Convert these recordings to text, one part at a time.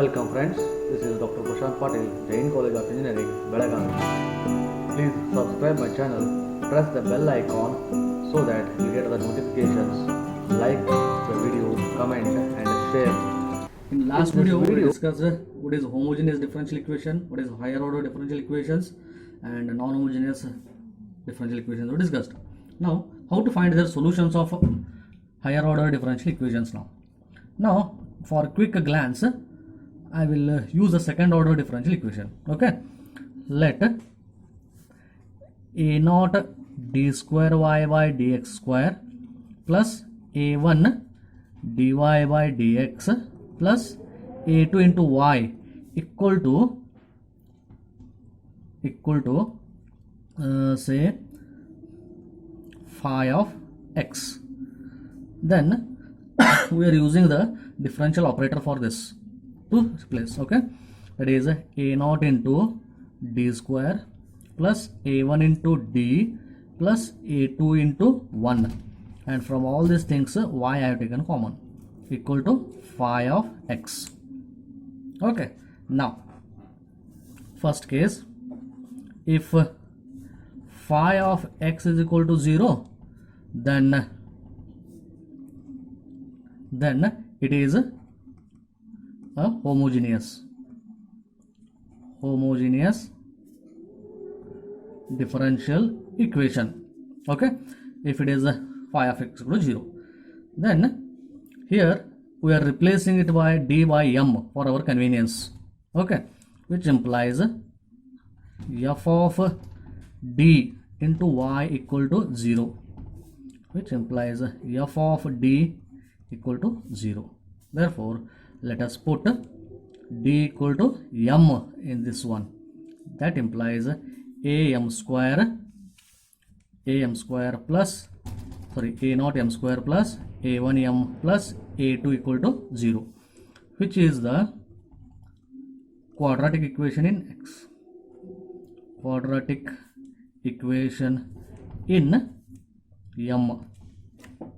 Welcome friends, this is Dr. Prashant Patil, Jain College of Engineering, Belagavi. Please subscribe my channel, press the bell icon so that you get the notifications, like the video, comment and share. In last video we discussed what is homogeneous differential equation, what is higher order differential equations and non-homogeneous differential equations we discussed. Now how to find the solutions of higher order differential equations now. For a quick glance I will use the second order differential equation. Okay, let a naught d square y by dx square plus a1 dy by dx plus a2 into y equal to say phi of x. Then we are using the differential operator for this to place. Okay, that is a naught into d square plus a1 into d plus a2 into 1, and from all these things y I have taken common equal to phi of x. Okay, now first case, if phi of x is equal to 0, then it is a homogeneous differential equation. Okay, if it is a phi of x equal to 0, then here we are replacing it by d by m for our convenience. Okay, which implies f of d into y equal to 0, which implies f of d equal to 0. Therefore let us put d equal to m in this one. That implies a naught m square plus a1 m plus a2 equal to 0, which is the quadratic equation in x. Quadratic equation in m.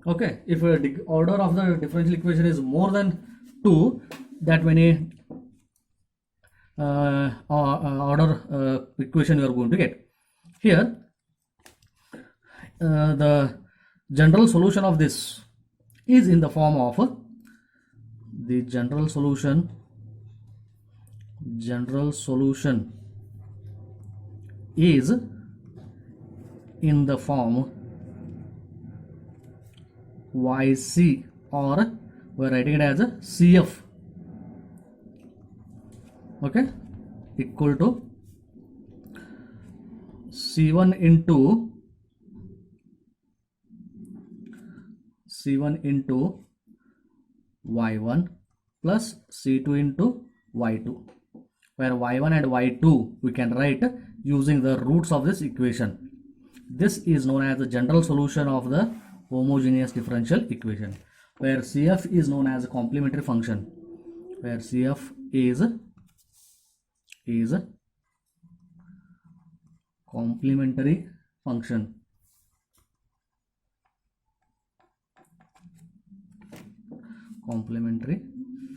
Okay, if the order of the differential equation is more than 2, that many order equation you are going to get. Here the general solution of this is in the form of the general solution is in the form yc, or we are writing it as a cf, okay, equal to c1 into y1 plus c2 into y2, where y1 and y2 we can write using the roots of this equation. This is known as the general solution of the homogeneous differential equation, where cf is known as a complementary function, where cf is complementary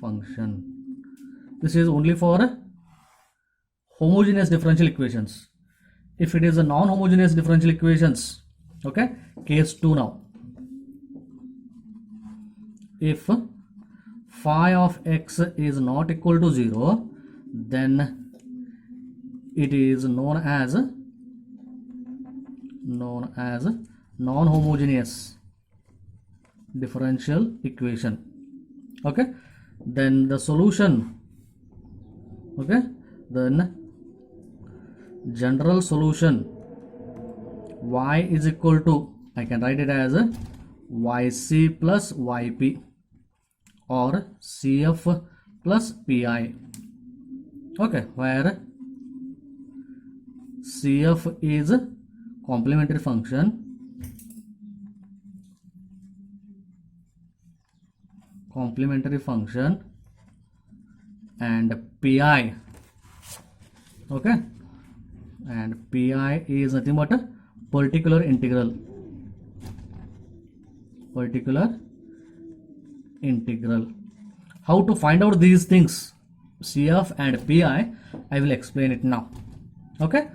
function. This is only for homogeneous differential equations. If it is a non-homogeneous differential equations, okay, case 2 now. If phi of x is not equal to 0, then it is known as non-homogeneous differential equation. Okay, then the solution, okay, then general solution y is equal to, I can write it as yc plus yp, or cf plus pi. Okay, where cf is complementary function, and pi, okay, and pi is nothing but a particular integral. How to find out these things? CF and PI, I will explain it now. Okay,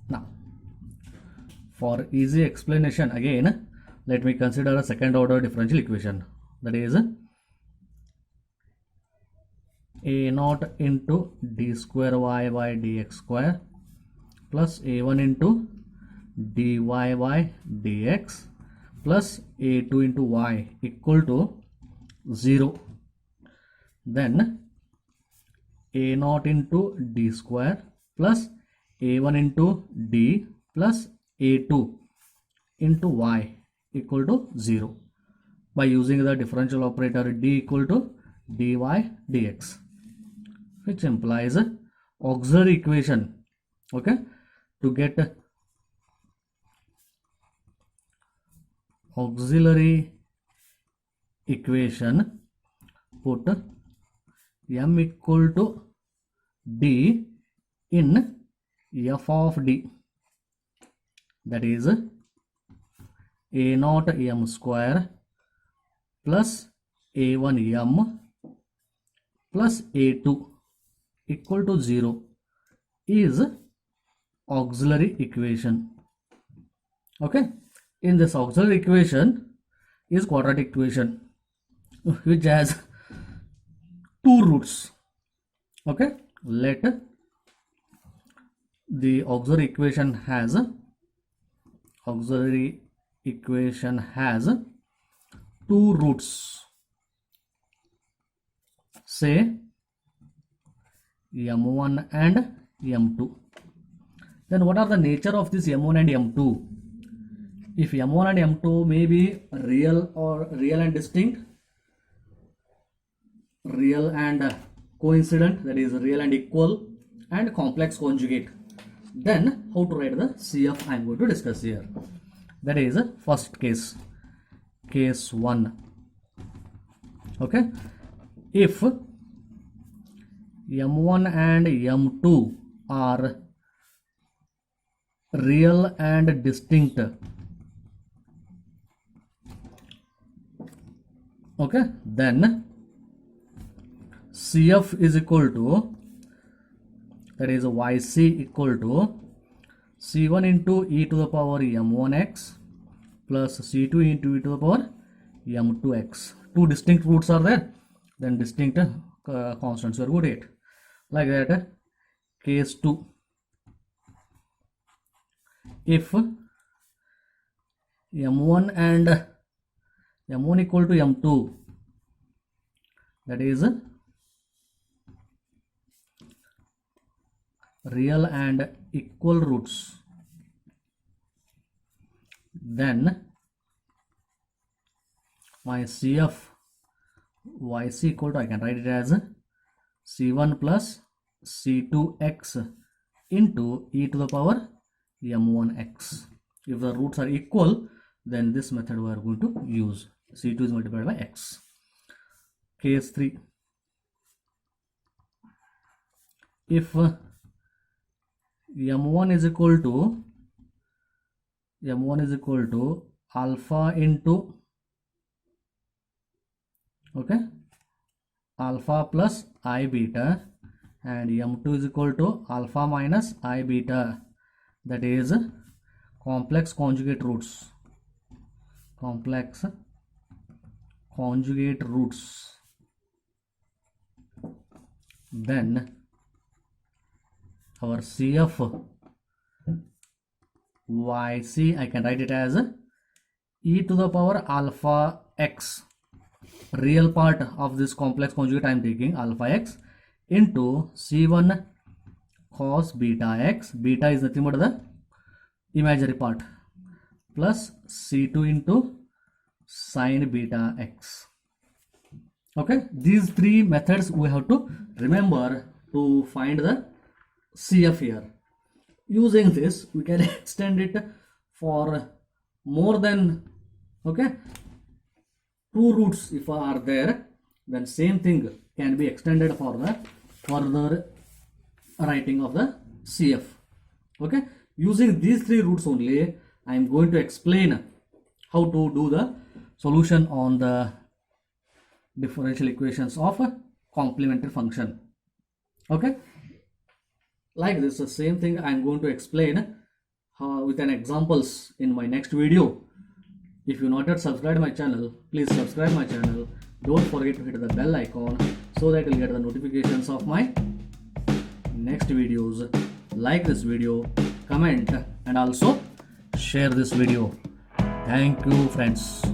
now for easy explanation again, let me consider a second order differential equation, that is a naught into d square y by dx square plus a1 into dy by dx plus a2 into y equal to 0. Then a naught into d square plus a1 into d plus a2 into y equal to 0 by using the differential operator d equal to dy dx, which implies auxiliary equation. Okay, to get auxiliary equation, put m equal to d in f of d, that is a naught m square plus a1 m plus a2 equal to 0 is auxiliary equation. Okay, in this auxiliary equation is quadratic equation which has two roots. Okay, let the auxiliary equation has two roots, say m1 and m2. Then what are the nature of this m1 and m2? If m1 and m2 may be real and distinct, real and coincident, that is real and equal, and complex conjugate, then how to write the CF I am going to discuss here. That is first case 1. Okay, if m1 and m2 are real and distinct, okay, then CF is equal to, that is YC equal to C1 into e to the power m1x plus C2 into e to the power m2x. Two distinct roots are there, then distinct constants are good 8. Like that, case 2, if m1 and m1 equal to m2, that is real and equal roots, then my CF YC equal to, I can write it as C1 plus C2x into e to the power m1x. If the roots are equal, then this method we are going to use. C2 is multiplied by x. Case 3, if m1 is equal to alpha into, okay, alpha plus I beta, and m2 is equal to alpha minus I beta, that is complex conjugate roots, then our CF YC, I can write it as e to the power alpha x, real part of this complex conjugate I am taking, alpha x, into C1 cos beta x, beta is nothing but the imaginary part, plus C2 into sin beta x. Okay, these three methods we have to remember to find the CF here. Using this, we can extend it for more than, okay, two roots if are there, then same thing can be extended for the further writing of the CF. Okay, using these three roots only, I am going to explain how to do the solution on the differential equations of a complementary function. Okay, like this, the same thing I'm going to explain with an examples in my next video. If you not yet subscribed my channel, please subscribe my channel. Don't forget to hit the bell icon so that you'll get the notifications of my next videos. Like this video, comment, and also share this video. Thank you, friends.